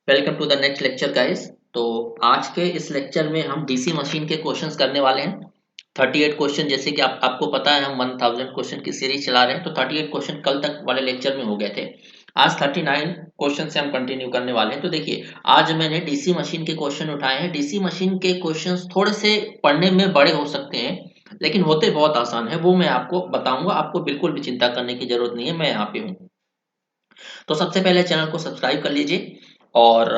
Welcome to the next lecture guys. तो आज के इस लेक्चर में हम डीसी मशीन के क्वेश्चंस करने वाले हैं। 38 क्वेश्चन, जैसे कि आपको पता है हम 1000 क्वेश्चन की सीरीज चला रहे हैं। तो 38 क्वेश्चन कल तक वाले लेक्चर में हो गए थे। आज 39 क्वेश्चन से हम कंटिन्यू करने वाले हैं। तो देखिए, आज मैंने डीसी मशीन के क्वेश्चन उठाए हैं। डीसी मशीन के क्वेश्चन थोड़े से पढ़ने में बड़े हो सकते हैं, लेकिन होते बहुत आसान है। वो मैं आपको बताऊंगा। आपको बिल्कुल भी चिंता करने की जरूरत नहीं है, मैं यहाँ पे हूँ। तो सबसे पहले चैनल को सब्सक्राइब कर लीजिए। और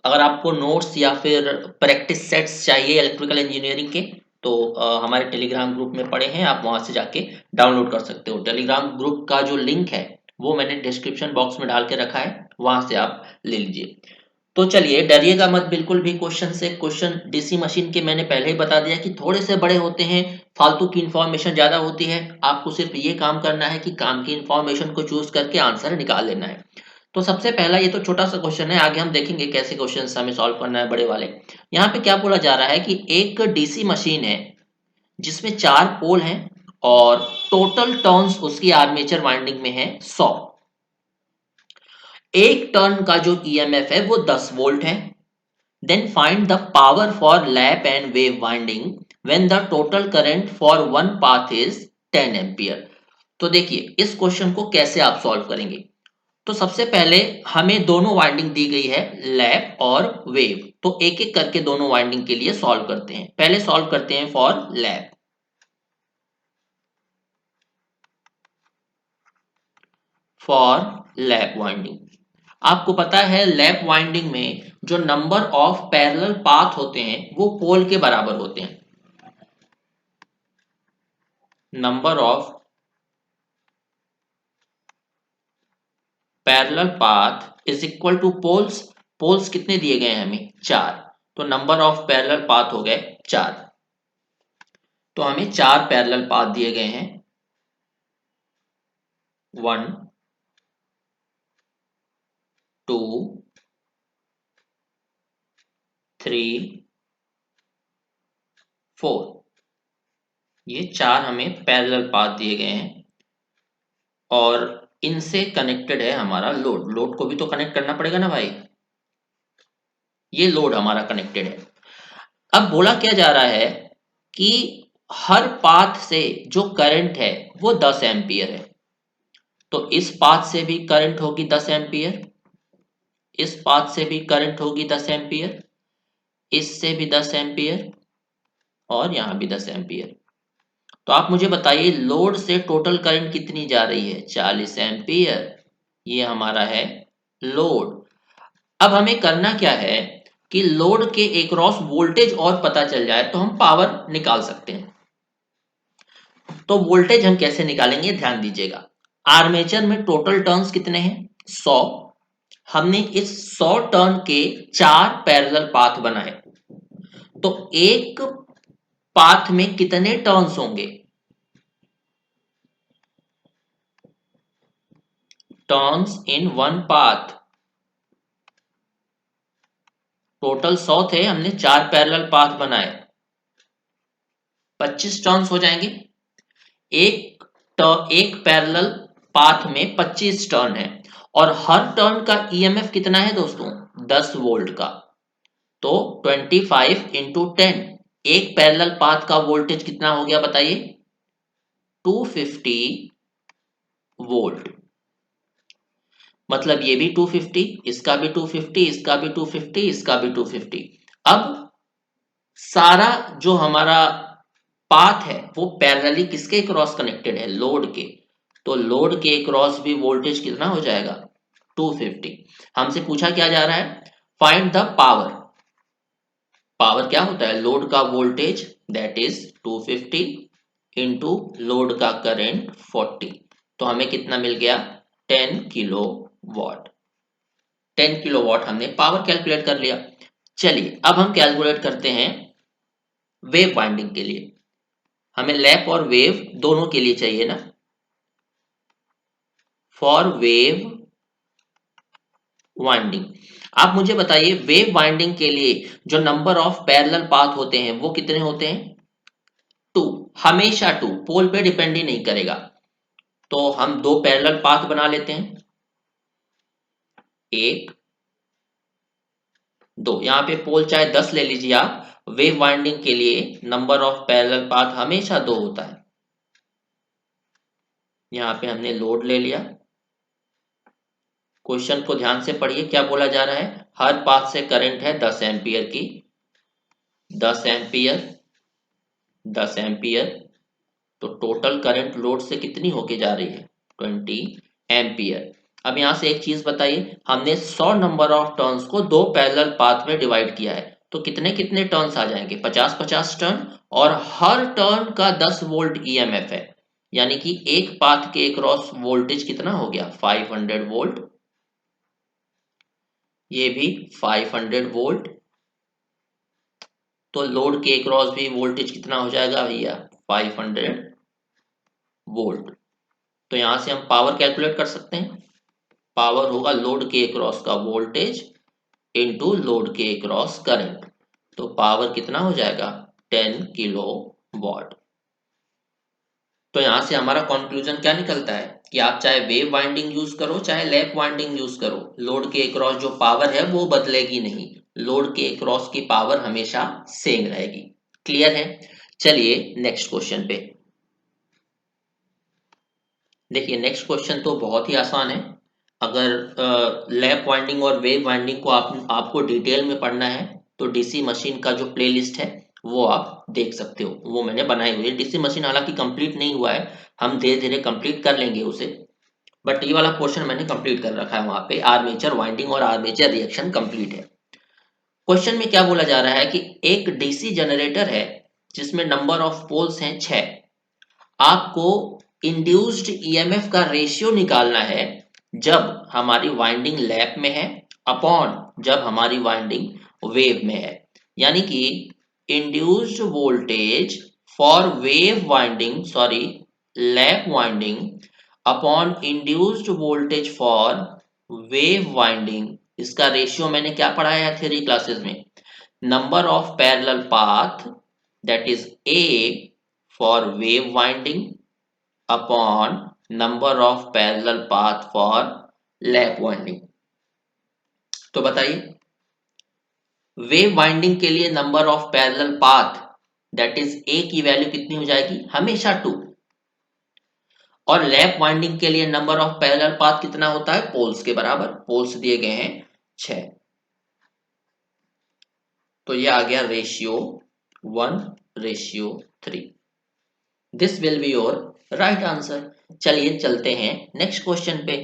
अगर आपको नोट्स या फिर प्रैक्टिस सेट्स चाहिए इलेक्ट्रिकल इंजीनियरिंग के, तो हमारे टेलीग्राम ग्रुप में पड़े हैं, आप वहां से जाके डाउनलोड कर सकते हो। टेलीग्राम ग्रुप का जो लिंक है वो मैंने डिस्क्रिप्शन बॉक्स में डाल के रखा है, वहां से आप ले लीजिए। तो चलिए, डरिएगा मत बिल्कुल भी क्वेश्चन से। क्वेश्चन डीसी मशीन के मैंने पहले ही बता दिया कि थोड़े से बड़े होते हैं, फालतू की इंफॉर्मेशन ज्यादा होती है। आपको सिर्फ ये काम करना है कि काम की इंफॉर्मेशन को चूज करके आंसर निकाल लेना है। तो सबसे पहला, ये तो छोटा सा क्वेश्चन है, आगे हम देखेंगे कैसे क्वेश्चन हमें सॉल्व करना है बड़े वाले। यहाँ पे क्या बोला जा रहा है कि एक डीसी मशीन है जिसमें 4 पोल हैं और टोटल टर्न्स उसकी आर्मेचर वाइंडिंग में है 100। एक टर्न का जो ईएमएफ है वो 10 वोल्ट है। Then find the power for lap and wave winding when the total current for one path is 10 ampere. तो देखिए, इस क्वेश्चन को कैसे आप सॉल्व करेंगे। तो सबसे पहले हमें दोनों वाइंडिंग दी गई है, लैप और वेव। तो एक एक करके दोनों वाइंडिंग के लिए सॉल्व करते हैं। पहले सॉल्व करते हैं for lap. For lap winding, आपको पता है लैप वाइंडिंग में जो नंबर ऑफ पैरेलल पाथ होते हैं वो पोल के बराबर होते हैं। Number of parallel path is equal to poles. Poles कितने दिए गए हैं हमें? 4। तो नंबर ऑफ पैरेलल पाथ हो गए 4। तो हमें 4 पैरेलल पाथ दिए गए हैं। 1 2 3 4, ये 4 हमें पैरेलल पाथ दिए गए हैं। और इनसे कनेक्टेड है हमारा लोड। लोड को भी तो कनेक्ट करना पड़ेगा ना भाई। ये लोड हमारा कनेक्टेड है। अब बोला क्या जा रहा है कि हर पाथ से जो करंट है वो 10 एम्पियर है। तो इस पाथ से भी करंट होगी 10 एम्पियर, इस पाथ से भी करंट होगी 10 एम्पियर, इससे भी 10 एम्पियर, और यहां भी 10 एम्पियर। तो आप मुझे बताइए, लोड से टोटल करंट कितनी जा रही है? 40 एम्पियर। ये हमारा है लोड। अब हमें करना क्या है कि लोड के एक्रॉस वोल्टेज और पता चल जाए तो हम पावर निकाल सकते हैं। तो वोल्टेज हम कैसे निकालेंगे, ध्यान दीजिएगा। आर्मेचर में टोटल टर्न्स कितने हैं? 100। हमने इस 100 टर्न के 4 पैरेलल पाथ बनाए। तो एक पाथ में कितने टर्न्स होंगे? Turns in one path total 100 थे, हमने 4 पैरेलल पाथ बनाए, 25 टर्न्स हो जाएंगे। एक पैरेलल पाथ में 25 टर्न है। और हर टर्न का ईएमएफ कितना है दोस्तों? 10 वोल्ट का। तो 25 इंटू 10, एक पैरेलल पाथ का वोल्टेज कितना हो गया बताइए? 250 वोल्ट। मतलब ये भी 250, इसका भी 250, इसका भी 250, इसका भी 250। अब सारा जो हमारा पाथ है वो पैरेलली किसके क्रॉस कनेक्टेड है? लोड के। तो लोड के क्रॉस भी वोल्टेज कितना हो जाएगा? 250। हमसे पूछा क्या जा रहा है? Find the power. पावर क्या होता है? लोड का voltage, that is 250 into load का करंट 40। तो हमें कितना मिल गया? 10 किलो वॉट। 10 किलो वॉट हमने पावर कैलकुलेट कर लिया। चलिए, अब हम कैलकुलेट करते हैं वेव वाइंडिंग के लिए। हमें लैप और वेव दोनों के लिए चाहिए ना। फॉर वेव वाइंडिंग, आप मुझे बताइए, वेव वाइंडिंग के लिए जो नंबर ऑफ पैरेलल पाथ होते हैं वो कितने होते हैं? 2। हमेशा 2, पोल पे डिपेंड ही नहीं करेगा। तो हम 2 पैरेलल पाथ बना लेते हैं। एक 2। यहाँ पे पोल चाहे 10 ले लीजिए आप, वेव वाइंडिंग के लिए नंबर ऑफ पैरेलल पाथ हमेशा 2 होता है। यहाँ पे हमने लोड ले लिया। क्वेश्चन को ध्यान से पढ़िए, क्या बोला जा रहा है, हर पाथ से करंट है 10 एम्पियर की, 10 एम्पियर 10 एम्पियर, तो टोटल करंट लोड से कितनी होके जा रही है, 20 एम्पियर। अब यहां से एक चीज बताइए, हमने 100 नंबर ऑफ टर्न्स को 2 पैरेलल पाथ में डिवाइड किया है, तो कितने कितने टर्न्स आ जाएंगे, 50-50 टर्न, और हर टर्न का 10 वोल्ट ईएमएफ है, यानी कि एक पाथ के अक्रॉस वोल्टेज कितना हो गया, 500 वोल्ट, ये भी 500 वोल्ट, तो लोड के अक्रॉस भी वोल्टेज कितना हो जाएगा भैया, 500 वोल्ट। तो यहां से हम पावर कैलकुलेट कर सकते हैं, पावर होगा लोड के अक्रॉस का वोल्टेज इनटू लोड के अक्रॉस करंट, तो पावर कितना हो जाएगा, 10 किलो वॉट। तो यहां से हमारा कंक्लूजन क्या निकलता है कि आप चाहे वेव वाइंडिंग यूज करो चाहे लैप वाइंडिंग यूज करो, लोड के अक्रॉस जो पावर है वो बदलेगी नहीं, लोड के अक्रॉस की पावर हमेशा सेम रहेगी। क्लियर है? चलिए नेक्स्ट क्वेश्चन पे देखिए। नेक्स्ट क्वेश्चन तो बहुत ही आसान है। अगर लैप वाइंडिंग और वेव वाइंडिंग को आपको डिटेल में पढ़ना है तो डीसी मशीन का जो प्लेलिस्ट है वो आप देख सकते हो, वो मैंने बनाई हुई है। डीसी मशीन हालांकि कंप्लीट नहीं हुआ है, हम धीरे धीरे कंप्लीट कर लेंगे उसे, बट ये वाला पोर्शन मैंने कंप्लीट कर रखा है। वहां पे आर्मेचर वाइंडिंग और आर्मेचर रिएक्शन कंप्लीट है। क्वेश्चन में क्या बोला जा रहा है कि एक डीसी जनरेटर है जिसमें नंबर ऑफ पोल्स हैं 6, आपको इंड्यूस्ड ईएमएफ का रेशियो निकालना है जब हमारी वाइंडिंग लैप में है अपॉन जब हमारी वाइंडिंग वेव में है, यानी कि induced voltage for wave winding sorry lap winding upon induced voltage for wave winding, इसका रेशियो मैंने क्या पढ़ाया है थ्योरी क्लासेस में, number of parallel path that is A for wave winding upon number of parallel path for lap winding। तो बताइए, wave winding के लिए number of parallel path that is a की वैल्यू कितनी हो जाएगी, हमेशा 2, और लैप वाइंडिंग के लिए नंबर ऑफ पैरेलल पाथ कितना होता है, पोल्स के बराबर, पोल्स दिए गए हैं 6, तो ये आ गया ratio 1:3। This will be your right answer. चलिए चलते हैं नेक्स्ट क्वेश्चन पे,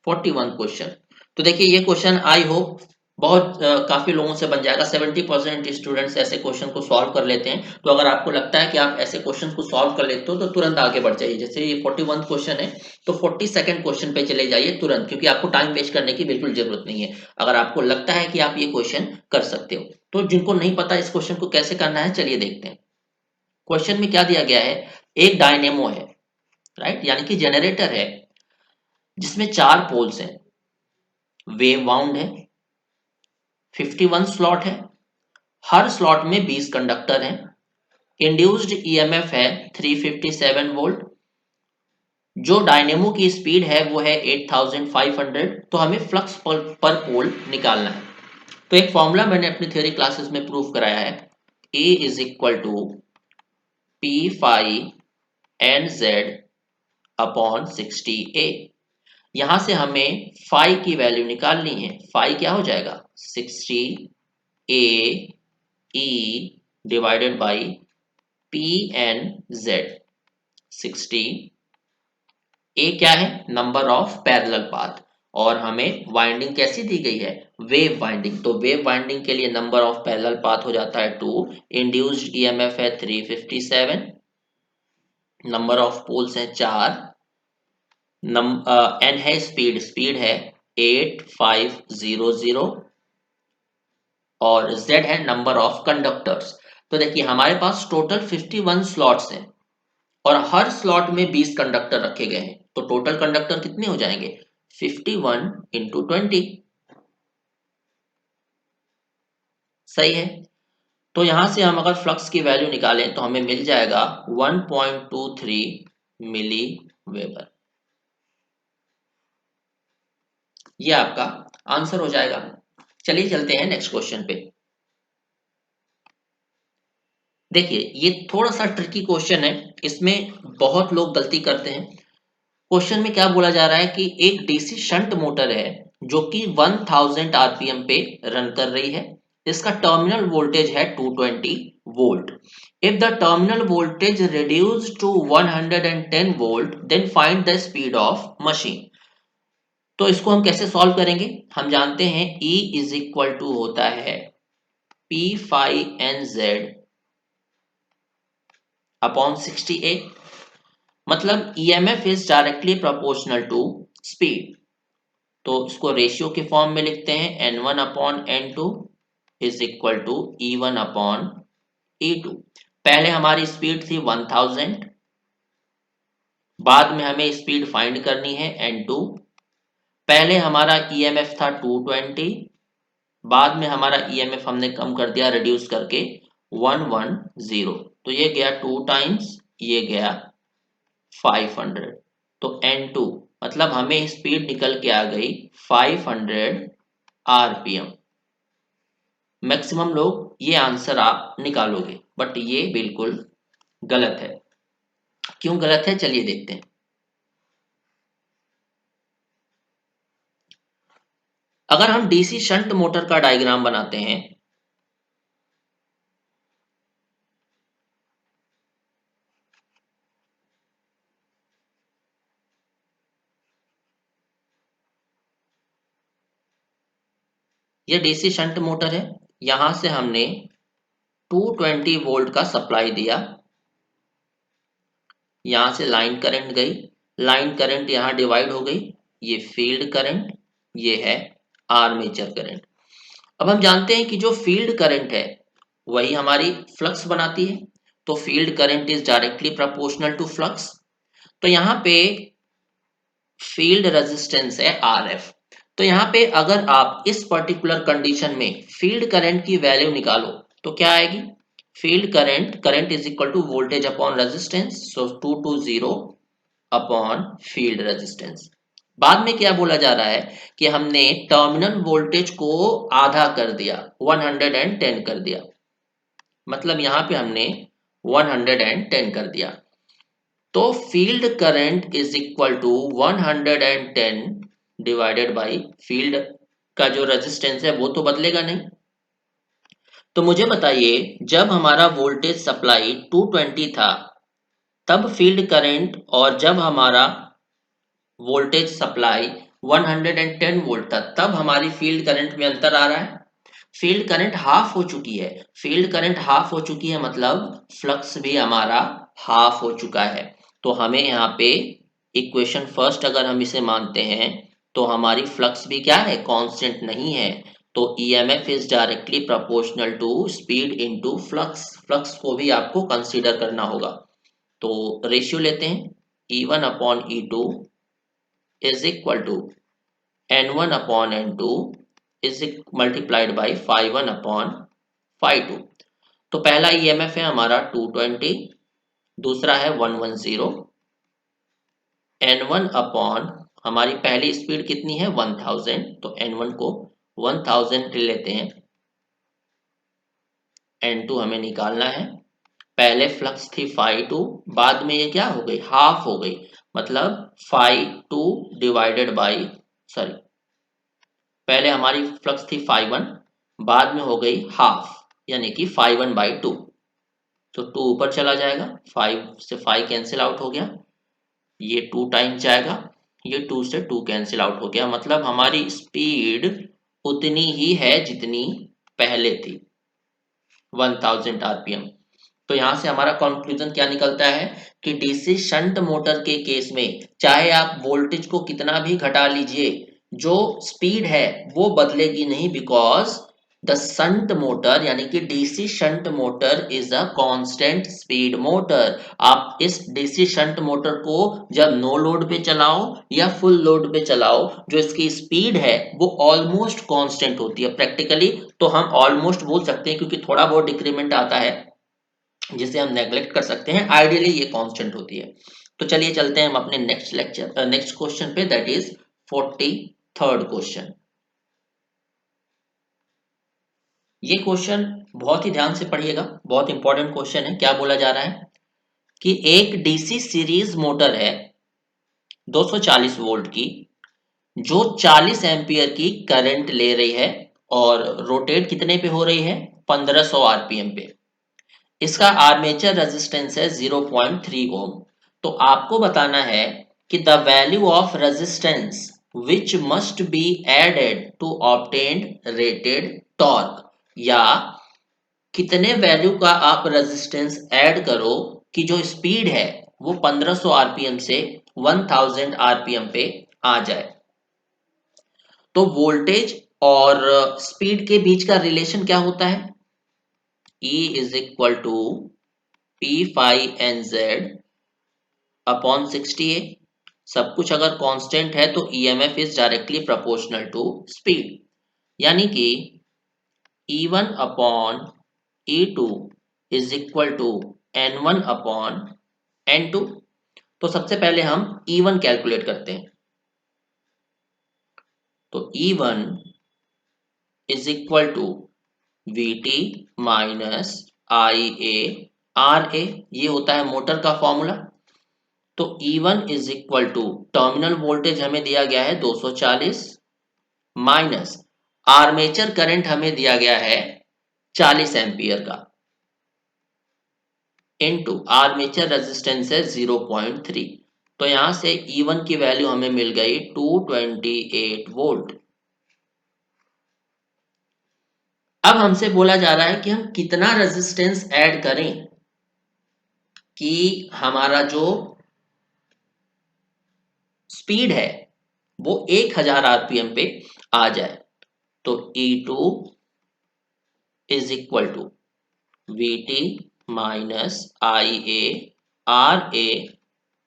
41 क्वेश्चन। तो देखिए ये क्वेश्चन आई होप बहुत काफी लोगों से बन जाएगा, 70% स्टूडेंट्स ऐसे क्वेश्चन को सॉल्व कर लेते हैं। तो अगर आपको लगता है कि आप ऐसे क्वेश्चन को सॉल्व कर लेते हो तो तुरंत आगे बढ़ जाइए। जैसे ये 41 क्वेश्चन है तो 42nd क्वेश्चन पे चले जाइए तुरंत, क्योंकि आपको टाइम वेस्ट करने की बिल्कुल जरूरत नहीं है। अगर आपको लगता है कि आप ये क्वेश्चन कर सकते हो, तो जिनको नहीं पता इस क्वेश्चन को कैसे करना है चलिए देखते हैं। क्वेश्चन में क्या दिया गया है, एक डायनेमो है, राइट, यानी कि जनरेटर है जिसमें 4 पोल्स हैं, वेव वाउंड है, 51 स्लॉट है, हर स्लॉट में 20 कंडक्टर हैं, इंड्यूस्ड ईएमएफ है 357 वोल्ट, जो डायनेमो की स्पीड है वो है 8500, तो हमें फ्लक्स पर पोल निकालना है। तो एक फॉर्मूला मैंने अपनी थ्योरी क्लासेस में प्रूव कराया है, E is equal to P phi N Z upon 60A। यहां से हमें फाई की वैल्यू निकालनी है, फाई क्या हो जाएगा, 60A E divided by P N Z. 60A क्या है, नंबर ऑफ पैरेलल पाथ, और हमें वाइंडिंग कैसी दी गई है, वेव वाइंडिंग, तो वेव वाइंडिंग के लिए नंबर ऑफ पैरेलल पाथ हो जाता है 2, इंड्यूस्ड ईएमएफ है 357, नंबर ऑफ पोल्स है 4, एन है स्पीड, स्पीड है 8500, और z है नंबर ऑफ कंडक्टर्स। तो देखिए हमारे पास टोटल 51 स्लॉट्स हैं और हर स्लॉट में 20 कंडक्टर रखे गए हैं, तो टोटल कंडक्टर कितने हो जाएंगे, 51 इंटू 20, सही है। तो यहां से हम अगर फ्लक्स की वैल्यू निकालें तो हमें मिल जाएगा 1.23 मिली वेबर। ये आपका आंसर हो जाएगा। चलिए चलते हैं नेक्स्ट क्वेश्चन पे। देखिए ये थोड़ा सा ट्रिकी क्वेश्चन है, इसमें बहुत लोग गलती करते हैं। क्वेश्चन में क्या बोला जा रहा है कि एक डीसी शंट मोटर है जो कि 1000 आरपीएम पे रन कर रही है। इसका टर्मिनल वोल्टेज है 220 volt. If the terminal voltage reduce to 110 volt then find the speed of machine. तो इसको हम कैसे सॉल्व करेंगे? हम जानते हैं E इज इक्वल टू होता है P5NZ अपॉन 68, मतलब EMF is directly proportional to speed. तो इसको रेशियो के फॉर्म में लिखते हैं N1 upon N2 is equal to E1 upon E2। पहले हमारी स्पीड थी 1000, बाद में हमें स्पीड फाइंड करनी है N2। पहले हमारा EMF था 220, बाद में हमारा EMF हमने कम कर दिया रिड्यूस करके 110, तो ये गया 2 टाइम्स, ये गया 500। तो N2 मतलब हमें स्पीड निकल के आ गई 500 आरपीएम। मैक्सिमम लोग ये आंसर आप निकालोगे, बट ये बिल्कुल गलत है। क्यों गलत है चलिए देखते हैं। अगर हम डीसी शंट मोटर का डायग्राम बनाते हैं, ये डीसी शंट मोटर है, यहां से हमने 220 वोल्ट का सप्लाई दिया, यहां से लाइन करंट गई, लाइन करंट यहां डिवाइड हो गई, ये फील्ड करंट, ये है आर्मेचर करंट। अब हम जानते हैं कि जो फील्ड करंट है वही हमारी फ्लक्स बनाती है, तो field current is directly proportional to flux. तो यहाँ पे फील्ड रेजिस्टेंस है RF। तो यहाँ पे अगर आप इस पर्टिकुलर कंडीशन में फील्ड करंट की वैल्यू निकालो तो क्या आएगी? Field current is equal to voltage upon resistance, so 220 upon field resistance. बाद में क्या बोला जा रहा है कि हमने टर्मिनल वोल्टेज को आधा कर दिया, 110 कर दिया, मतलब यहां पे हमने 110 कर दिया। तो field current is equal to 110 divided by field का जो रेजिस्टेंस है वो तो बदलेगा नहीं। तो मुझे बताइए जब हमारा वोल्टेज सप्लाई 220 था तब फील्ड करंट, और जब हमारा वोल्टेज सप्लाई 110 वोल्ट था तब हमारी फील्ड करंट में अंतर आ रहा है। फील्ड करंट हाफ हो चुकी है, फील्ड करंट हाफ हो चुकी है मतलब फ्लक्स भी हमारा हाफ हो चुका है। तो हमें यहाँ पे इक्वेशन फर्स्ट अगर हम इसे मानते हैं तो हमारी फ्लक्स भी क्या है? कांस्टेंट नहीं है। तो EMF is directly proportional to speed into flux, flux को भी आपको कंसीडर करना होगा। तो रेशियो लेते हैं, E1 upon E2 is equal to N1 upon N2 is multiplied by phi 1 upon phi 2। तो पहला EMF है हमारा 220, दूसरा है 110, N1 अपॉन हमारी पहली स्पीड कितनी है 1000, तो N1 को 1000 लेते हैं, N2 हमें निकालना है। पहले फ्लक्स थी phi 2, बाद में ये क्या हो गई? हाफ हो गई, मतलब phi 2 डिवाइडेड बाई, सॉरी, पहले हमारी फ्लक्स थी phi 1, बाद में हो गई हाफ, यानी कि phi 1 बाई 2। तो 2 ऊपर चला जाएगा, 5 से 5 कैंसिल आउट हो गया, ये 2 टाइम जाएगा, ये 2 से 2 कैंसिल आउट हो गया, मतलब हमारी स्पीड उतनी ही है जितनी पहले थी, 1000 आरपीएम। तो यहां से हमारा कंक्लूजन क्या निकलता है कि डीसी शंट मोटर के केस में चाहे आप वोल्टेज को कितना भी घटा लीजिए, जो स्पीड है वो बदलेगी नहीं, बिकॉज द शंट मोटर यानी कि DC shunt motor is a constant speed motor. आप इस डीसी शंट मोटर को जब नो लोड पे चलाओ या फुल लोड पे चलाओ, जो इसकी स्पीड है वो ऑलमोस्ट कांस्टेंट होती है। प्रैक्टिकली तो हम ऑलमोस्ट बोल सकते हैं क्योंकि थोड़ा बहुत डिक्रीमेंट आता है जिसे हम नेग्लेक्ट कर सकते हैं, आइडियली ये कांस्टेंट होती है। तो चलिए चलते हैं हम अपने नेक्स्ट क्वेश्चन पे, दैट इज 43rd क्वेश्चन। ये क्वेश्चन बहुत ही ध्यान से पढ़िएगा, बहुत इंपॉर्टेंट क्वेश्चन है। क्या बोला जा रहा है कि एक डीसी सीरीज मोटर है 240 वोल्ट की, जो 40 एम्पियर की करंट ले रही है और रोटेट कितने पे हो रही है, 1500 आरपीएम पे। इसका आर्मेचर रेजिस्टेंस है 0.3 ओम। तो आपको बताना है कि the value of resistance which must be added to obtain rated torque, या कितने वैल्यू का आप रेजिस्टेंस ऐड करो कि जो स्पीड है वो 1500 आरपीएम से 1000 आरपीएम पे आ जाए। तो वोल्टेज और स्पीड के बीच का रिलेशन क्या होता है, E is equal to P5NZ upon 60A। सब कुछ अगर कांस्टेंट है तो EMF is directly proportional to speed, यानी कि E1 upon E2 is equal to N1 upon N2। तो सबसे पहले हम E1 कैलकुलेट करते हैं। तो E1 is equal to VT minus IA ये होता है मोटर का फॉर्मूला। तो E1 is equal to terminal voltage हमें दिया गया है 240 माइनस आर्मेचर करंट हमें दिया गया है 40 एम्पियर का, इनटू आर्मेचर रेजिस्टेंस है 0.3। तो यहां से E1 की वैल्यू हमें मिल गई 228 वोल्ट। अब हमसे बोला जा रहा है कि हम कितना रेजिस्टेंस ऐड करें कि हमारा जो स्पीड है वो 1000 आरपीएम पे आ जाए। तो E2 is equal to VT minus IA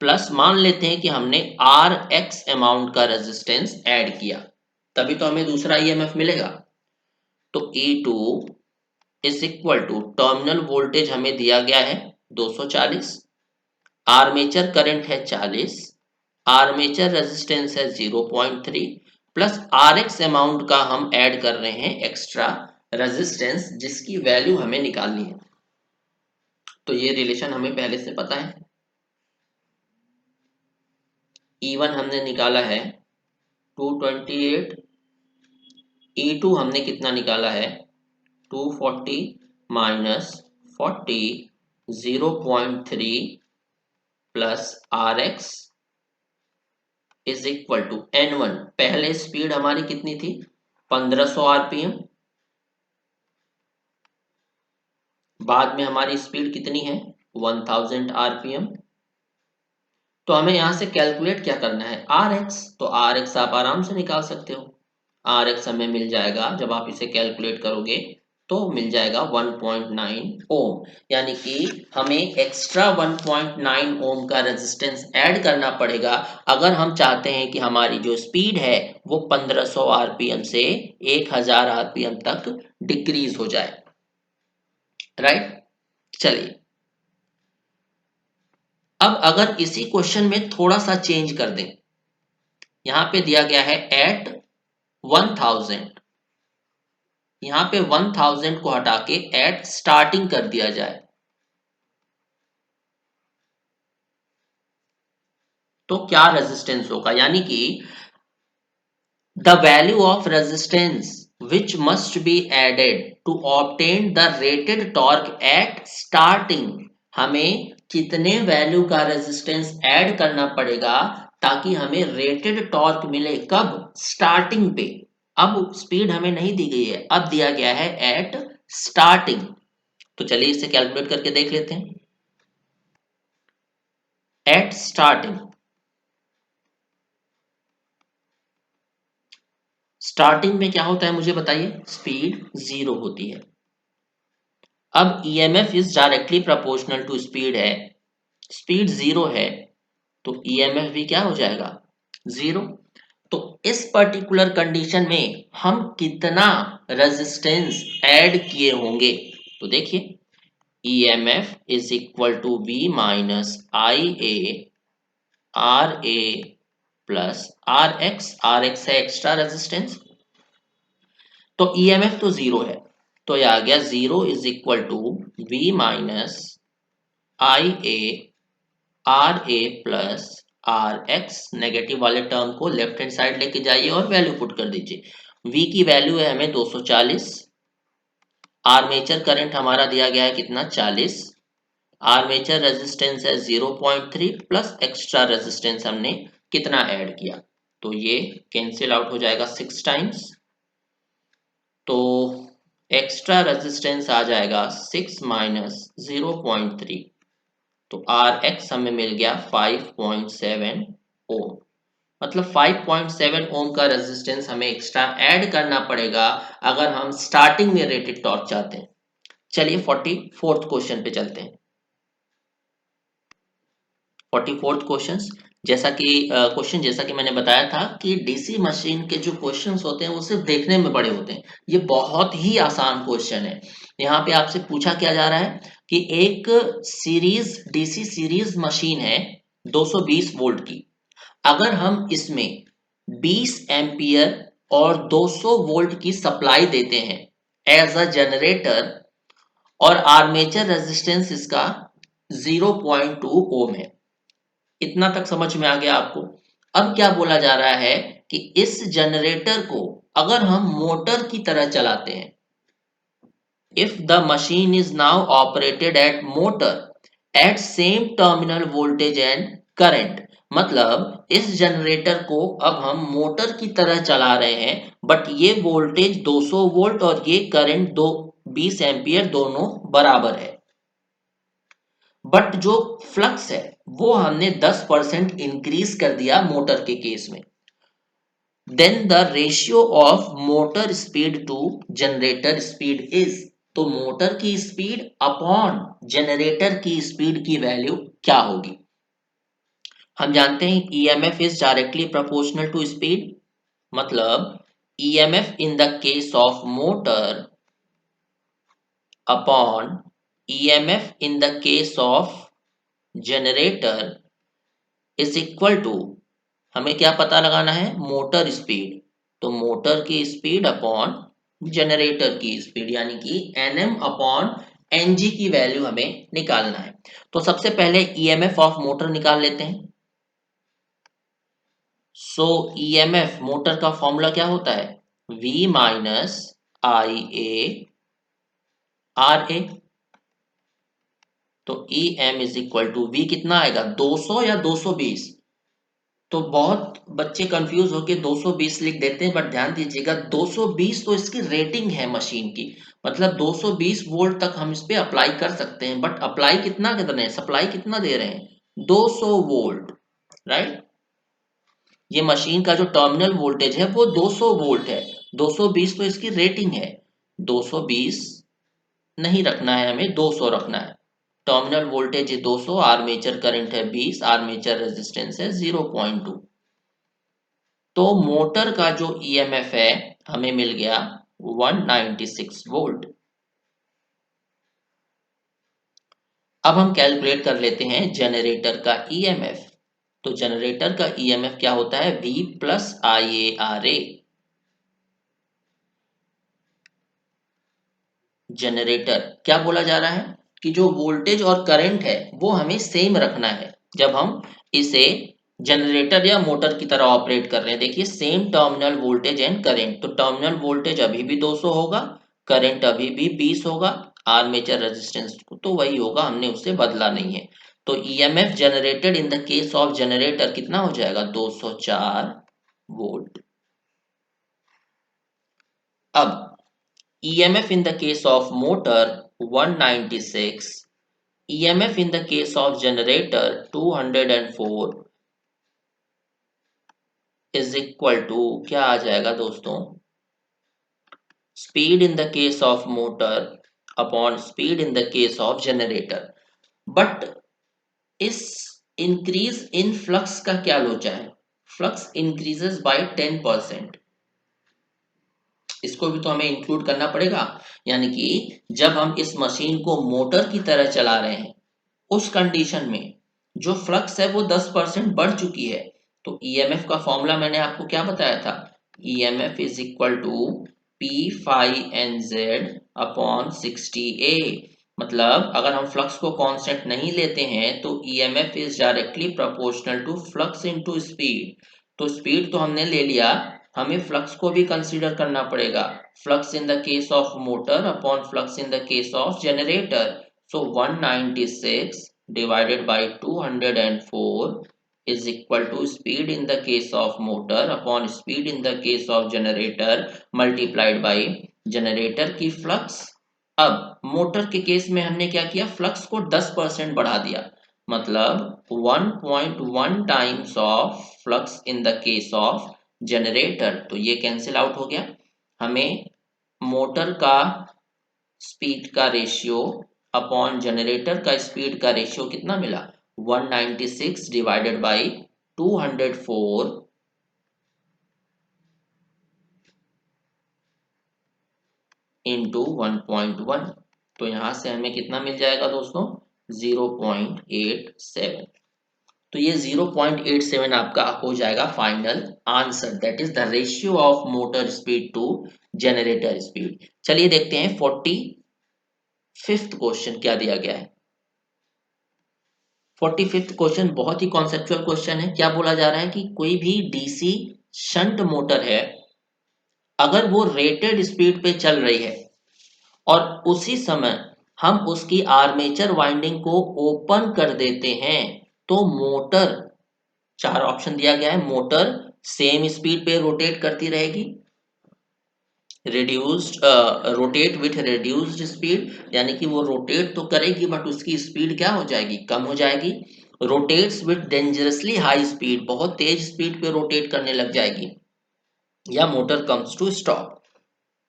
plus मान लेते हैं कि हमने RX अमाउंट का रेजिस्टेंस ऐड किया, तभी तो हमें दूसरा EMF मिलेगा। तो E2 is equal to terminal voltage हमें दिया गया है 240, आर्मेचर करंट है 40, आर्मेचर रेजिस्टेंस है 0.3 प्लस RX अमाउंट का हम ऐड कर रहे हैं एक्स्ट्रा रेजिस्टेंस, जिसकी वैल्यू हमें निकालनी है। तो ये रिलेशन हमें पहले से पता है। E1 हमने निकाला है 228, E2 हमने कितना निकाला है 240 minus 40 0.3 plus RX is equal to N1। पहले स्पीड हमारी कितनी थी 1500 आरपीएम, बाद में हमारी स्पीड कितनी है 1000 आरपीएम। तो हमें यहां से कैलकुलेट क्या करना है RX। तो RX आप आराम से निकाल सकते हो। RX हमें मिल जाएगा, जब आप इसे कैलकुलेट करोगे तो मिल जाएगा 1.9 ओम, यानी कि हमें एक्स्ट्रा 1.9 ओम का रेजिस्टेंस ऐड करना पड़ेगा अगर हम चाहते हैं कि हमारी जो स्पीड है वो 1500 आरपीएम से 1000 आरपीएम तक डिक्रीज हो जाए। राइट, चलिए अब अगर इसी क्वेश्चन में थोड़ा सा चेंज कर दें, यहां पे दिया गया है एट 1000, यहां पे 1000 को हटा के एट स्टार्टिंग कर दिया जाए, तो क्या रेजिस्टेंस होगा, यानी कि the value of resistance which must be added to obtain the rated torque at starting. हमें कितने वैल्यू का रेजिस्टेंस ऐड करना पड़ेगा ताकि हमें रेटेड टॉर्क मिले, कब, स्टार्टिंग पे। अब स्पीड हमें नहीं दी गई है, अब दिया गया है एट स्टार्टिंग। तो चलिए इसे कैलकुलेट करके देख लेते हैं। एट स्टार्टिंग, स्टार्टिंग में क्या होता है मुझे बताइए, स्पीड 0 होती है। अब EMF is directly proportional to speed है, स्पीड 0 है तो EMF भी क्या हो जाएगा 0। तो इस पर्टिकुलर कंडीशन में हम कितना रेजिस्टेंस ऐड किए होंगे, तो देखिए EMF is equal to V minus RA plus RX है एक्स्ट्रा रेजिस्टेंस। तो EMF तो 0 है, तो ये आ गया 0 is equal to V minus I A R A plus R X. Negative वाले टर्म को लेफ्ट हैंड साइड लेके जाइए और वैल्यू पुट कर दीजिए। वी की वैल्यू है हमें 240, आर्मेचर करंट हमारा दिया गया है कितना 40, आर्मेचर रेजिस्टेंस है 0.3 प्लस एक्स्ट्रा रेजिस्टेंस हमने कितना ऐड किया, तो ये कैंसिल आउट हो जाएगा 6 टाइम्स। तो एक्स्ट्रा रेजिस्टेंस आ जाएगा 6 माइनस 0.3, तो आर एक्स हमें मिल गया 5.7 ओम। मतलब 5.7 ओम का रेजिस्टेंस हमें एक्स्ट्रा ऐड करना पड़ेगा अगर हम स्टार्टिंग में रेटेड टॉर्क चाहते हैं। चलिए 44th क्वेश्चन पे चलते हैं। 44th क्वेश्चन जैसा कि मैंने बताया था कि डीसी मशीन के जो क्वेश्चंस होते हैं वो सिर्फ देखने में बड़े होते हैं, ये बहुत ही आसान क्वेश्चन है। यहाँ पे आपसे पूछा क्या जा रहा है कि एक डीसी सीरीज मशीन है 220 वोल्ट की, अगर हम इसमें 20 एम्पियर और 200 वोल्ट की सप्लाई देते हैं एज अ जनरेटर और आर्मेचर रेजिस्टेंस इसका 0.2 ओम है। इतना तक समझ में आ गया आपको। अब क्या बोला जा रहा है कि इस जनरेटर को अगर हम मोटर की तरह चलाते हैं, if the machine is now operated at motor eight same terminal voltage and current, मतलब इस जनरेटर को अब हम मोटर की तरह चला रहे हैं बट ये वोल्टेज 200 वोल्ट और ये करंट 20 एम्पियर दोनों बराबर है, बट जो फ्लक्स है वो हमने 10% इंक्रीज कर दिया मोटर के केस में, then the ratio of motor speed to generator speed is, तो मोटर की स्पीड अपॉन जनरेटर की स्पीड की वैल्यू क्या होगी। हम जानते हैं EMF is directly proportional to speed, मतलब EMF in the case of motor upon EMF in the case of generator is equal to, हमें क्या पता लगाना है मोटर स्पीड, तो मोटर की स्पीड अपॉन जनरेटर की स्पीड यानी कि एनएम अपॉन एनजी की वैल्यू हमें निकालना है। तो सबसे पहले ईएमएफ ऑफ मोटर निकाल लेते हैं। सो ईएमएफ मोटर का फॉर्मूला क्या होता है, V minus I A R A, तो E M is equal to V कितना आएगा 200 या 220, तो बहुत बच्चे कंफ्यूज होके 220 लिख देते हैं, बट ध्यान दीजिएगा 220 तो इसकी रेटिंग है मशीन की, मतलब 220 वोल्ट तक हम इस पे अप्लाई कर सकते हैं, बट अप्लाई कितना कर रहे हैं, सप्लाई कितना दे रहे हैं 200 वोल्ट, राइट। ये मशीन का जो टर्मिनल वोल्टेज है वो 200 वोल्ट है, 220 तो इसकी रेटिंग है, 220 नहीं रखना है हमें 200 रखना है। टर्मिनल वोल्टेज है 200, आर्मेचर करंट है 20, आर्मेचर रेजिस्टेंस है 0.2, तो मोटर का जो ईएमएफ है हमें मिल गया 196 वोल्ट। अब हम कैलकुलेट कर लेते हैं जनरेटर का ईएमएफ, तो जनरेटर का ईएमएफ क्या होता है V plus I A R A. Generator क्या बोला जा रहा है कि जो वोल्टेज और करंट है वो हमें सेम रखना है जब हम इसे जनरेटर या मोटर की तरह ऑपरेट कर रहे हैं। देखिए same terminal voltage and current, तो टर्मिनल वोल्टेज अभी भी 200 होगा, करंट अभी भी 20 होगा, आर्मेचर रेजिस्टेंस तो वही होगा, हमने उससे बदला नहीं है। तो EMF generated in the case of generator कितना हो जाएगा 204 वोल्ट। अब EMF in the case of motor 196, EMF in the case of generator 204 is equal to क्या आ जाएगा दोस्तों, speed in the case of motor upon speed in the case of generator। but इस increase in flux का क्या लोचा है, flux increases by 10%, इसको भी तो हमें इंक्लूड करना पड़ेगा, यानी कि जब हम इस मशीन को मोटर की तरह चला रहे हैं उस कंडीशन में जो फ्लक्स है वो 10% बढ़ चुकी है, तो ईएमएफ का फॉर्मूला मैंने आपको क्या बताया था, EMF is equal to P phi N Z upon 60A। मतलब अगर हम फ्लक्स को कांस्टेंट नहीं लेते हैं तो EMF is directly proportional to flux into speed. तो स्पीड तो हमने ले लिया, हमें फ्लक्स को भी कंसीडर करना पड़ेगा। Flux in the case of motor upon flux in the case of generator. So 196 divided by 204 is equal to speed in the case of motor upon speed in the case of generator multiplied by generator की flux. अब motor के case में हमने क्या किया, flux को 10% बढ़ा दिया, मतलब 1.1 times of flux in the case of generator. तो ये कैंसिल आउट हो गया, हमें मोटर का स्पीड का रेशियो अपॉन जनरेटर का स्पीड का रेशियो कितना मिला, 196 डिवाइडेड बाई 204 इंटू 1.1। तो यहां से हमें कितना मिल जाएगा दोस्तों, 0.87। तो ये 0.87 आपका हो जाएगा final answer, that is the ratio of motor speed to generator speed. चलिए देखते हैं 45th क्वेश्चन क्या दिया गया है। 45th क्वेश्चन बहुत ही कॉन्सेप्चुअल क्वेश्चन है। क्या बोला जा रहा है कि कोई भी डीसी शंट मोटर है, अगर वो रेटेड स्पीड पे चल रही है और उसी समय हम उसकी आर्मेचर वाइंडिंग को ओपन कर देते हैं, तो मोटर, चार ऑप्शन दिया गया है, मोटर सेम स्पीड पे रोटेट करती रहेगी, reduced rotate with reduced speed, यानी कि वो रोटेट तो करेगी बट उसकी स्पीड क्या हो जाएगी, कम हो जाएगी। Rotates with dangerously high speed, बहुत तेज स्पीड पे रोटेट करने लग जाएगी, या मोटर कम्स टू स्टॉप।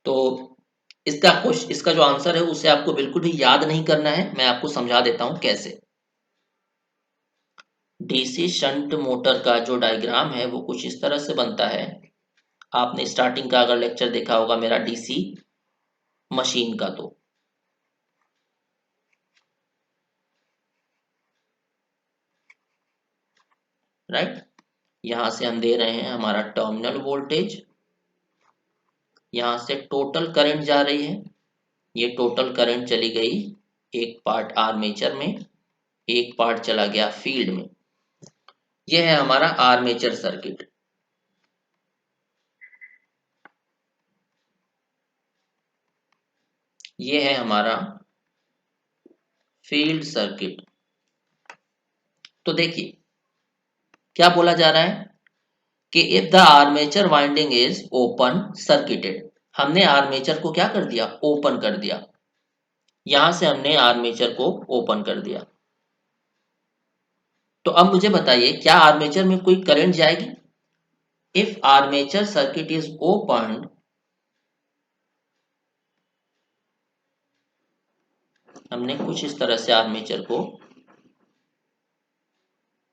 तो इसका जो आंसर है उसे आपको बिल्कुल भी याद नहीं करना है, मैं आपको समझा देता हूं कैसे। डीसी शंट मोटर का जो डायग्राम है वो कुछ इस तरह से बनता है। आपने स्टार्टिंग का अगर लेक्चर देखा होगा मेरा डीसी मशीन का, तो राइट, यहां से हम दे रहे हैं हमारा टर्मिनल वोल्टेज, यहां से टोटल करंट जा रही है, ये टोटल करंट चली गई एक पार्ट आर्मेचर में, एक पार्ट चला गया फील्ड में। यह है हमारा आर्मेचर सर्किट। ये है हमारा फील्ड सर्किट। तो देखिए क्या बोला जा रहा है कि if the armature winding is open circuited, हमने आर्मेचर को क्या कर दिया, ओपन कर दिया, यहां से हमने आर्मेचर को ओपन कर दिया। तो अब मुझे बताइए क्या आर्मेचर में कोई करंट जाएगी। If armature circuit is open, हमने कुछ इस तरह से आर्मेचर को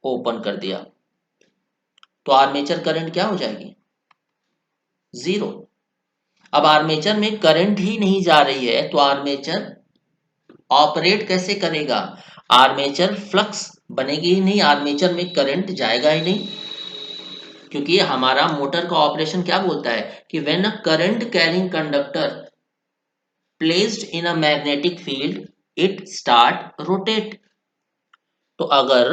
ओपन कर दिया, तो आर्मेचर करंट क्या हो जाएगी, जीरो। अब आर्मेचर में करंट ही नहीं जा रही है तो आर्मेचर ऑपरेट कैसे करेगा, आर्मेचर फ्लक्स बनेगी ही नहीं, आर्मेचर में करंट जाएगा ही नहीं, क्योंकि हमारा मोटर का ऑपरेशन क्या बोलता है कि when a current carrying conductor placed in a magnetic field it start rotate. तो अगर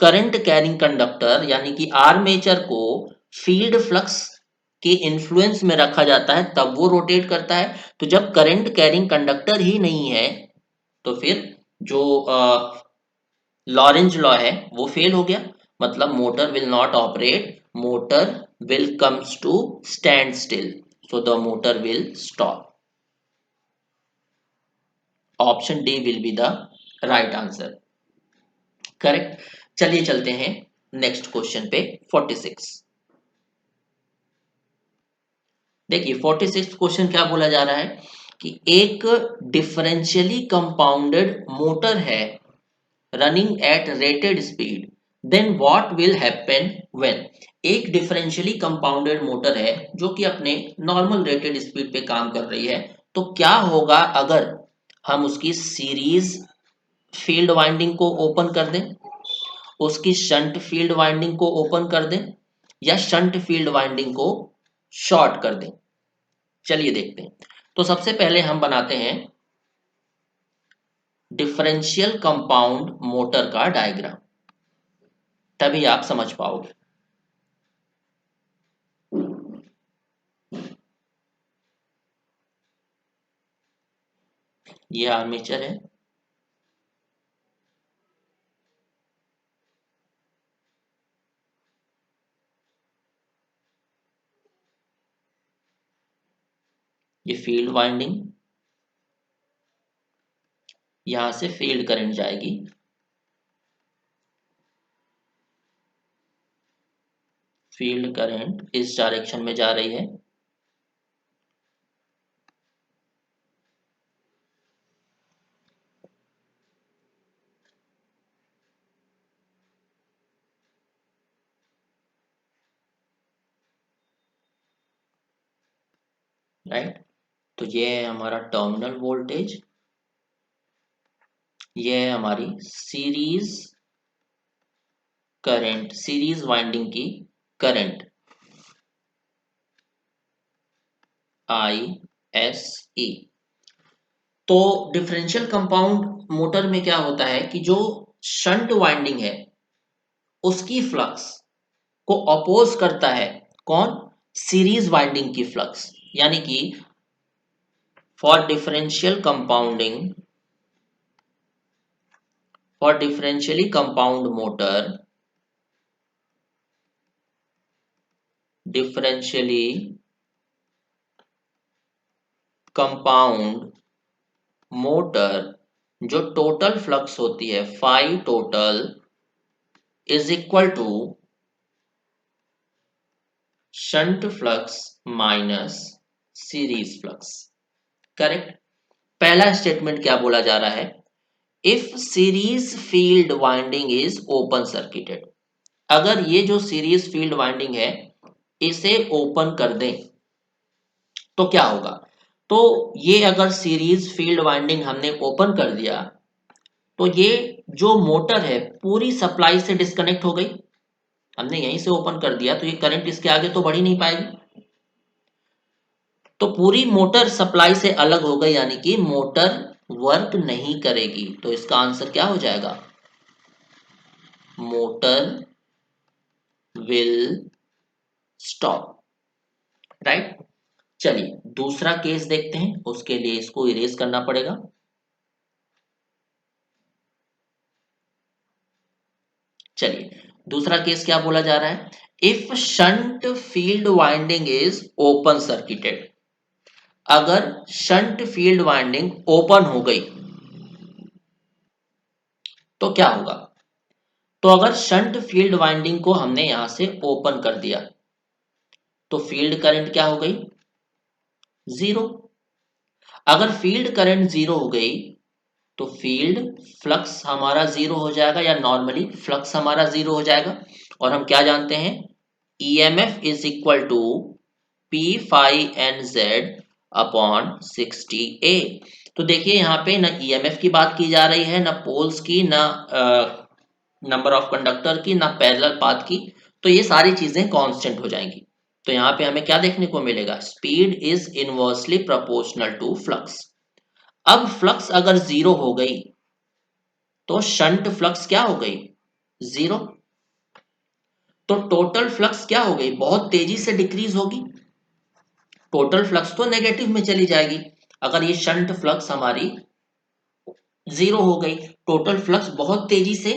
करंट कैरिंग कंडक्टर यानी कि आर्मेचर को फील्ड फ्लक्स के इन्फ्लुएंस में रखा जाता है तब वो रोटेट करता है। तो जब करंट कैरिंग कंडक्टर ही नहीं है तो फिर जो लॉरेंज लॉ है वो फेल हो गया, मतलब motor will not operate, motor will comes to standstill, so the motor will stop. Option D will be the right answer, correct. चलिए चलते हैं नेक्स्ट क्वेश्चन पे 46। देखिए 46 क्वेश्चन क्या बोला जा रहा है कि एक डिफरेंशियली कंपाउंडेड मोटर है running at rated speed, then what will happen when. एक डिफरेंशियली कंपाउंडेड मोटर है जो कि अपने नॉर्मल रेटेड स्पीड पे काम कर रही है, तो क्या होगा अगर हम उसकी सीरीज फील्ड वाइंडिंग को ओपन कर दें, उसकी शंट फील्ड वाइंडिंग को ओपन कर दें, या शंट फील्ड वाइंडिंग को शॉर्ट कर दें। चलिए देखते हैं। तो सबसे पहले हम बनाते हैं डिफरेंशियल कंपाउंड मोटर का डायग्राम, तभी आप समझ पाओगे। ये आर्मेचर है, ये फील्ड वाइंडिंग, यहां से फील्ड करंट जाएगी, फील्ड करंट इस डायरेक्शन में जा रही है, राइट। तो ये है हमारा टर्मिनल वोल्टेज, ये है हमारी सीरीज करंट, सीरीज वाइंडिंग की करंट ISE। तो डिफरेंशियल कंपाउंड मोटर में क्या होता है कि जो शंट वाइंडिंग है उसकी फ्लक्स को अपोज करता है कौन, सीरीज वाइंडिंग की फ्लक्स। यानी कि for differential compounding, for differentially compound motor, differentially compound motor, जो टोटल फ्लक्स होती है phi total is equal to shunt flux minus series flux. Correct. पहला स्टेटमेंट क्या बोला जा रहा है, if series field winding is open circuited, अगर ये जो सीरीज फील्ड वाइंडिंग है इसे ओपन कर दें तो क्या होगा। तो ये अगर सीरीज फील्ड वाइंडिंग हमने ओपन कर दिया तो ये जो मोटर है पूरी सप्लाई से डिस्कनेक्ट हो गई, हमने यहीं से ओपन कर दिया तो ये करंट इसके आगे तो बढ़ ही नहीं पाएगी, तो पूरी मोटर सप्लाई से अलग हो गई, यानी कि मोटर वर्क नहीं करेगी। तो इसका आंसर क्या हो जाएगा, मोटर विल स्टॉप, राइट। चलिए दूसरा केस देखते हैं, उसके लिए इसको इरेज करना पड़ेगा। चलिए दूसरा केस क्या बोला जा रहा है, if shunt field winding is open circuited, अगर शंट फील्ड वाइंडिंग ओपन हो गई तो क्या होगा। तो अगर शंट फील्ड वाइंडिंग को हमने यहां से ओपन कर दिया तो फील्ड करंट क्या हो गई, जीरो। अगर फील्ड करंट जीरो हो गई तो फील्ड फ्लक्स हमारा जीरो हो जाएगा, या नॉर्मली फ्लक्स हमारा जीरो हो जाएगा। और हम क्या जानते हैं, EMF is equal to P phi N Z upon 60A। तो देखिए यहाँ पे ना ईएमएफ की बात की जा रही है, ना पोल्स की, ना नंबर ऑफ कंडक्टर की, ना पैरेलल पाथ की, तो ये सारी चीजें कांस्टेंट हो जाएंगी। तो यहाँ पे हमें क्या देखने को मिलेगा, speed is inversely proportional to flux. अब फ्लक्स अगर जीरो हो गई तो शंट फ्लक्स क्या हो गई, जीरो। तो टोटल फ्लक्स क्या हो गई, बहुत तेजी से डिक्रीज होगी, टोटल फ्लक्स तो नेगेटिव में चली जाएगी। अगर ये शंट फ्लक्स हमारी जीरो हो गई, टोटल फ्लक्स बहुत तेजी से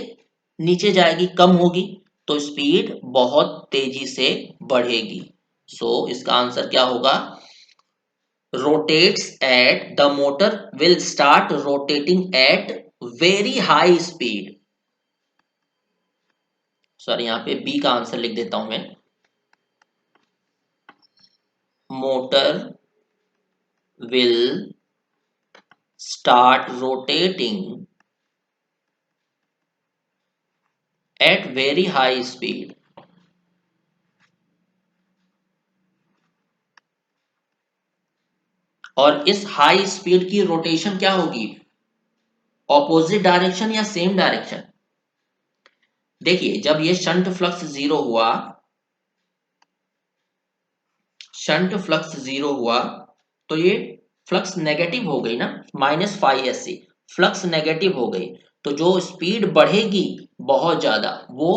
नीचे जाएगी, कम होगी, तो स्पीड बहुत तेजी से बढ़ेगी। सो इसका आंसर क्या होगा, rotates at, the motor will start rotating at very high speed। Sorry यहाँ पे बी का आंसर लिख देता हूं मैं, motor will start rotating at very high speed। और इस हाई स्पीड की रोटेशन क्या होगी, ऑपोजिट डायरेक्शन या सेम डायरेक्शन। देखिए जब ये शंट फ्लक्स जीरो हुआ, शंट फ्लक्स जीरो हुआ तो ये फ्लक्स नेगेटिव हो गई ना, -5 SC, फ्लक्स नेगेटिव हो गई, तो जो स्पीड बढ़ेगी बहुत ज्यादा वो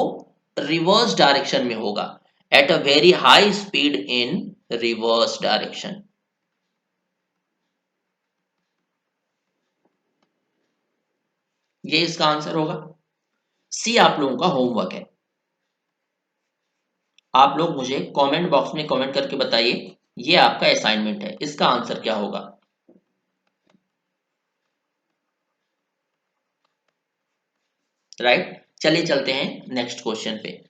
रिवर्स डायरेक्शन में होगा, at a very high speed in reverse direction. ये इसका आंसर होगा। सी आप लोगों का होमवर्क है। आप लोग मुझे कमेंट बॉक्स में कमेंट करके बताइए, ये आपका असाइनमेंट है, इसका आंसर क्या होगा। राइट, चलिए चलते हैं नेक्स्ट क्वेश्चन पे।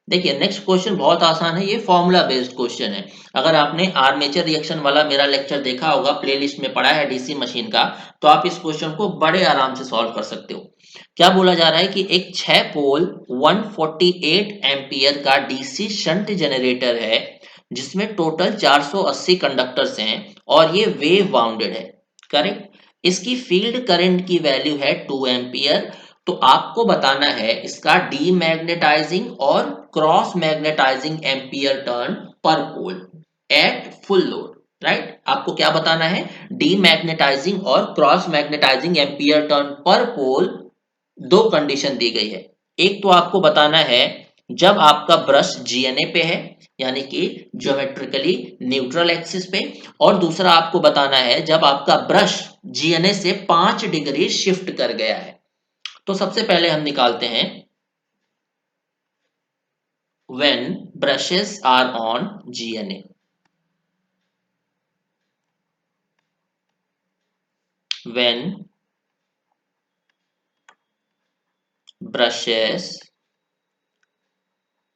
देखिए नेक्स्ट क्वेश्चन बहुत आसान है, ये फॉर्मूला बेस्ड क्वेश्चन है। अगर आपने आर्मेचर रिएक्शन वाला मेरा लेक्चर देखा होगा, प्लेलिस्ट में पड़ा है डीसी मशीन का, तो आप इस क्वेश्चन को बड़े आराम से सॉल्व कर सकते हो। क्या बोला जा रहा है कि एक 6 पोल 148 एम्पियर का डीसी शंट जनरेटर है, जिसमें टोटल 480 कंडक्टर्स हैं और ये वेव बाउंडेड है, करेक्ट। इसकी फील्ड करंट की वैल्यू है 2 एम्पियर। तो आपको बताना है इसका डीमैग्नेटाइजिंग और cross magnetising ampere turn per pole at full load. Right, आपको क्या बताना है, डीमैग्नेटाइजिंग और cross magnetising ampere turn per पोल। दो कंडीशन दी गई है। एक तो आपको बताना है जब आपका ब्रश जीएनए पे है, यानी कि ज्योमेट्रिकली न्यूट्रल एक्सिस पे, और दूसरा आपको बताना है जब आपका ब्रश जीएनए से 5 डिग्री शिफ्ट कर गया है। तो सबसे पहले हम निकालते हैं, when brushes are on GNA, when brushes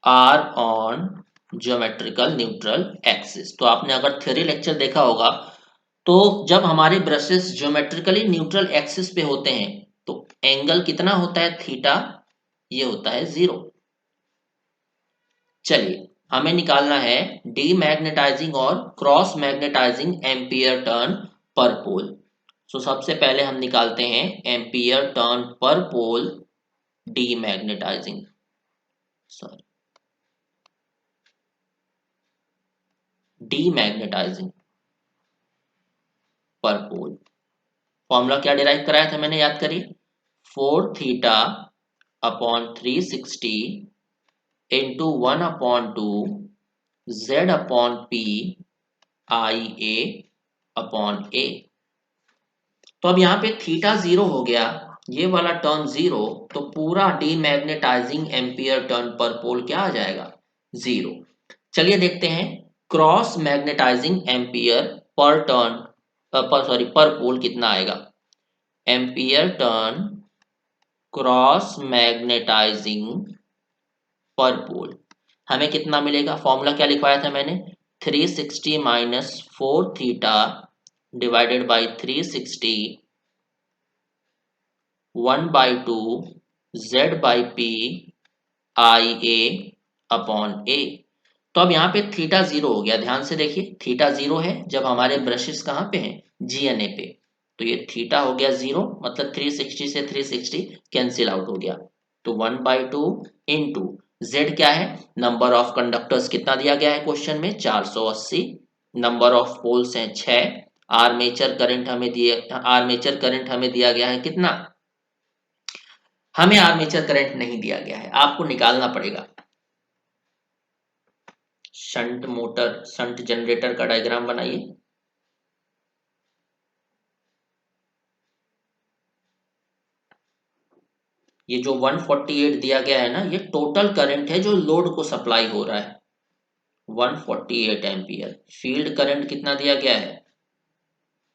are on geometrical neutral axis। तो आपने अगर थ्योरी लेक्चर देखा होगा, तो जब हमारे ब्रशेस ज्योमेट्रिकली न्यूट्रल एक्सिस पे होते हैं तो एंगल कितना होता है, थीटा, ये होता है 0। चलिए हमें निकालना है डीमैग्नेटाइजिंग और cross magnetising ampere turn per पोल। सो सबसे पहले हम निकालते हैं एम्पियर टर्न पर पोल डीमैग्नेटाइजिंग, सॉरी डीमैग्नेटाइजिंग पर पोल। फॉर्मूला क्या डिराइव कराया था मैंने, याद करिए, 4 theta upon 360 into 1/2 z upon p I A upon A. तो अब यहाँ पे थीटा 0 हो गया, ये वाला टर्म 0, तो पूरा डीमैग्नेटाइजिंग एम्पियर टर्न पर पोल क्या आ जाएगा, 0। चलिए देखते हैं cross magnetising ampere per turn पर सॉरी पर पोल कितना आएगा। एम्पियर टर्न क्रॉस मैग्नेटाइजिंग पर पोल हमें कितना मिलेगा, फॉर्मूला क्या लिखवाया था मैंने, 360 minus 4 theta divided by 360 1/2 z by P I A upon A. तो अब यहाँ पे थीटा 0 हो गया, ध्यान से देखिए थीटा 0 है जब हमारे ब्रशेस कहाँ पे हैं, जीएनए पे। तो ये थीटा हो गया 0, मतलब 360 से 360 कैंसिल आउट हो गया। तो 1/2 इंटू जेड क्या है, नंबर ऑफ कंडक्टर्स कितना दिया गया है क्वेश्चन में, 480। नंबर ऑफ पोल्स हैं 6। आर्मेचर करंट हमें दिया गया है कितना, हमें आर्मेचर करंट नहीं दिया गया है, आपको निकालना पड़ेगा। शंट मोटर शंट जनरेटर का डायग्राम बनाइए। ये जो 148 दिया गया है ना, ये टोटल करंट है जो लोड को सप्लाई हो रहा है, 148 एम्पियर। फील्ड करंट कितना दिया गया है,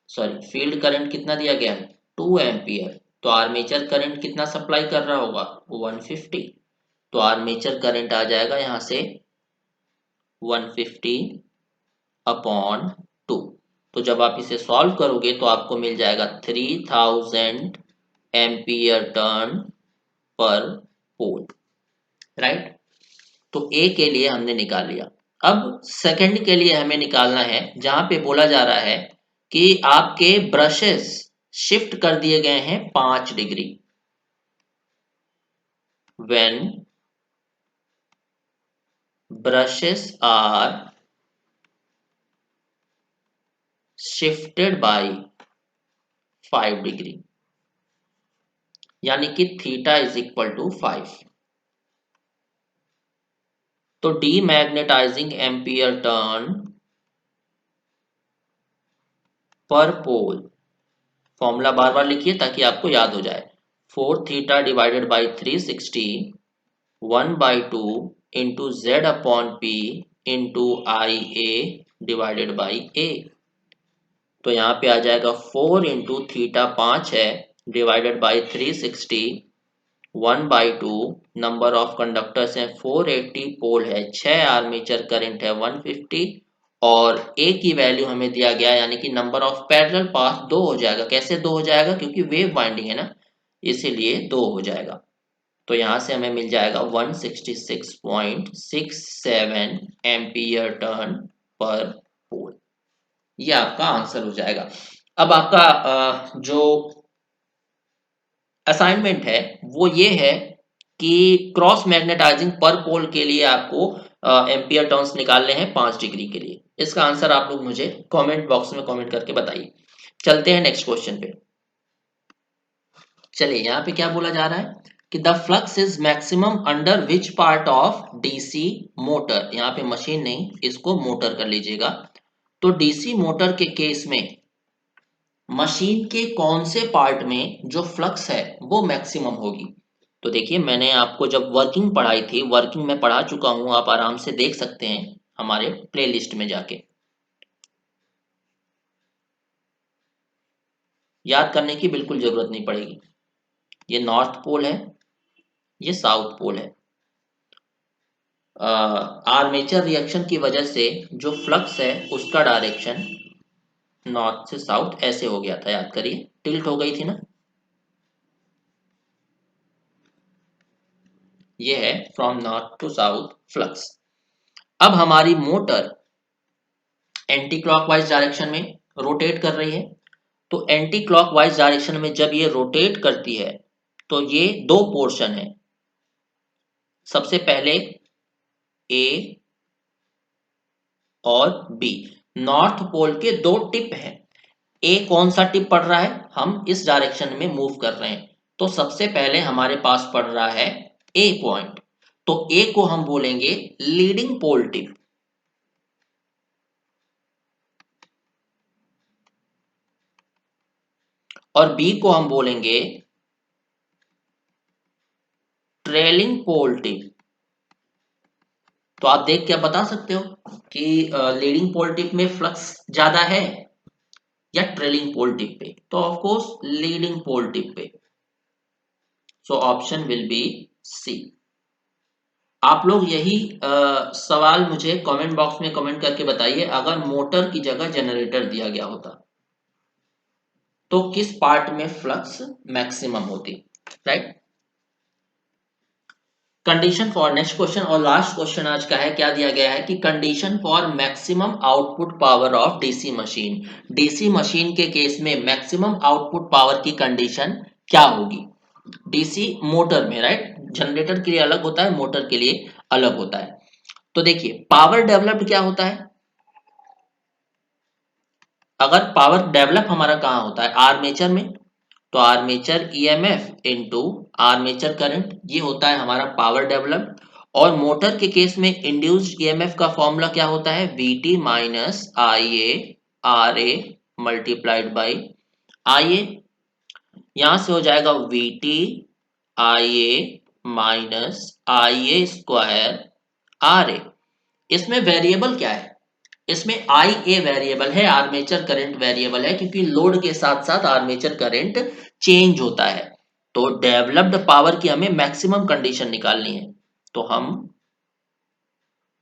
सॉरी फील्ड करंट कितना दिया गया है, 2 एम्पियर। तो आर्मेचर करंट कितना सप्लाई कर रहा होगा, 150। तो आर्मेचर करंट आ जाएगा यहाँ से 150 अपॉन 2। तो जब आप इसे सॉल्व करोगे तो आपको मिल जाएगा 3000 एम्पियर टर्न पर पोल। राइट, तो ए के लिए हमने निकाल लिया। अब सेकंड के लिए हमें निकालना है, जहां पे बोला जा रहा है कि आपके ब्रशेस शिफ्ट कर दिए गए हैं 5 degree. When brushes are shifted by 5 degree, यानी कि थीटा इज इक्वल टू 5। तो डीमैग्नेटाइजिंग एम्पियर टर्न पर पोल, फॉर्मूला बार बार लिखिए ताकि आपको याद हो जाए। 4 theta divided by 360 1/2 into Z upon P into I A divided by A. तो यहाँ पे आ जाएगा 4 इंटू थीटा 5 है divided by 360 1/2, number of conductors हैं 480, पोल है 6, आर्मेचर करंट है 150 और ए की वैल्यू हमें दिया गया यानी कि नंबर ऑफ पैरेलल पाथ 2 हो जाएगा। कैसे 2 हो जाएगा? क्योंकि वेव वाइंडिंग है ना, इसीलिए 2 हो जाएगा। तो यहाँ से हमें मिल जाएगा 166.67 एम्पियर टर्न पर पोल। ये आपका आंसर हो जाएगा। अब आपका जो असाइनमेंट है वो ये है कि क्रॉस मैग्नेटाइजिंग पर पोल के लिए आपको एम्पियर टर्न्स निकालने हैं 5 डिग्री के लिए। इसका आंसर आप लोग मुझे कमेंट बॉक्स में कमेंट करके बताइए। चलते हैं नेक्स्ट क्वेश्चन पे। चलिए, यहाँ पे क्या बोला जा रहा है कि the flux is maximum under which part of DC motor. यहाँ पे मशीन नहीं, इसको मोटर कर लीजिएगा। तो डीसी मोटर के केस में मशीन के कौन से पार्ट में जो फ्लक्स है वो मैक्सिमम होगी। तो देखिए, मैंने आपको जब वर्किंग पढ़ाई थी, वर्किंग में पढ़ा चुका हूं, आप आराम से देख सकते हैं हमारे प्लेलिस्ट में जाके। याद करने की बिल्कुल जरूरत नहीं पड़ेगी। ये नॉर्थ पोल है, ये साउथ पोल है। आर्मेचर रिएक्शन की वजह से जो फ्लक्स है उसका डायरेक्शन नॉर्थ से साउथ ऐसे हो गया था, याद करिए, टिल्ट हो गई थी ना। ये है from north to south flux. अब हमारी मोटर एंटी क्लॉकवाइज डायरेक्शन में रोटेट कर रही है। तो एंटी क्लॉकवाइज डायरेक्शन में जब ये रोटेट करती है तो ये दो पोर्शन है। सबसे पहले ए और बी, नॉर्थ पोल के दो टिप हैं। ए कौन सा टिप पड़ रहा है? हम इस डायरेक्शन में मूव कर रहे हैं, तो सबसे पहले हमारे पास पड़ रहा है ए पॉइंट। तो ए को हम बोलेंगे लीडिंग पोल टिप और बी को हम बोलेंगे ट्रेलिंग पोल टिप। तो आप देख के आप बता सकते हो कि लीडिंग पोल टिप में फ्लक्स ज्यादा है या ट्रेलिंग पोल टिप पे। तो of course leading pole tip पे। So option will be C. आप लोग यही सवाल मुझे कमेंट बॉक्स में कमेंट करके बताइए, अगर मोटर की जगह जनरेटर दिया गया होता तो किस पार्ट में फ्लक्स मैक्सिमम होती, right. Condition for next question और लास्ट क्वेश्चन आज का है, क्या दिया गया है कि condition for maximum output power of DC machine. DC machine के केस में मैक्सिमम आउटपुट पावर की कंडीशन क्या होगी डीसी मोटर में, राइट। जनरेटर के लिए अलग होता है, मोटर के लिए अलग होता है। तो देखिए, पावर डेवलप्ड क्या होता है? अगर पावर डेवलप हमारा कहाँ होता है? आर्मेचर में। तो armature EMF into armature current, ये होता है हमारा पावर डेवलप। और मोटर के केस में इंड्यूस्ड ईएमएफ का फॉर्मूला क्या होता है? VT minus I A R A multiplied by I A. यहां से हो जाएगा VT I A minus I A square R A. इसमें वेरिएबल क्या है? इसमें आई ए वेरिएबल है, आर्मेचर करंट वेरिएबल है, क्योंकि लोड के साथ साथ आर्मेचर करंट चेंज होता है। तो डेवलप्ड पावर की हमें मैक्सिमम कंडीशन निकालनी है। तो हम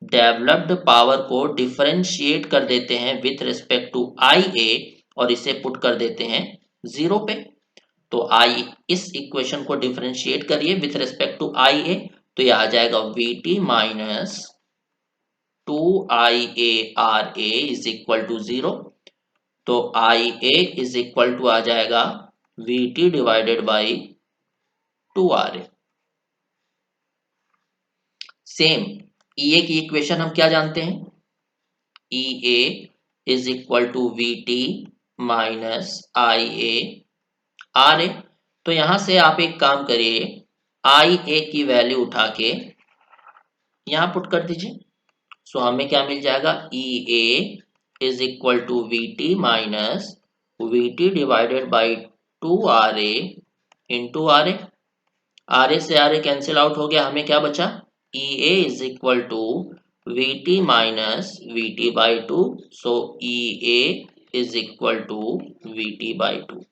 डेवलप्ड पावर को डिफरेंशिएट कर देते हैं विथ रिस्पेक्ट टू आई ए और इसे पुट कर देते हैं 0 पे। तो आई, इस इक्वेशन को डिफरेंशिएट करिए with respect to I A, तो यह आ जाएगा V T minus 2IA RA is equal to 0। तो IA इज इक्वल टू आ जाएगा VT divided by 2RA। Same EA की इक्वेशन हम क्या जानते हैं? EA is equal to V T minus I A R A. तो यहां से आप एक काम करिए, आई ए की वैल्यू उठा के यहाँ पुट कर दीजिए। सो हमें क्या मिल जाएगा, E A is equal to V T minus V T divided by two R A into R A. R A से आर ए कैंसिल आउट हो गया, हमें क्या बचा, E A is equal to V T minus V T by two. So E A is equal to V T by two.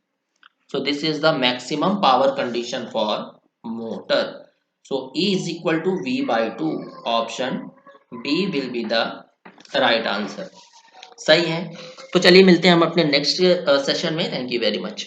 So this is the maximum power condition for motor. So E is equal to V by 2. Option B will be the right answer. सही है। तो चलिए मिलते हैं हम अपने next session में। Thank you very much.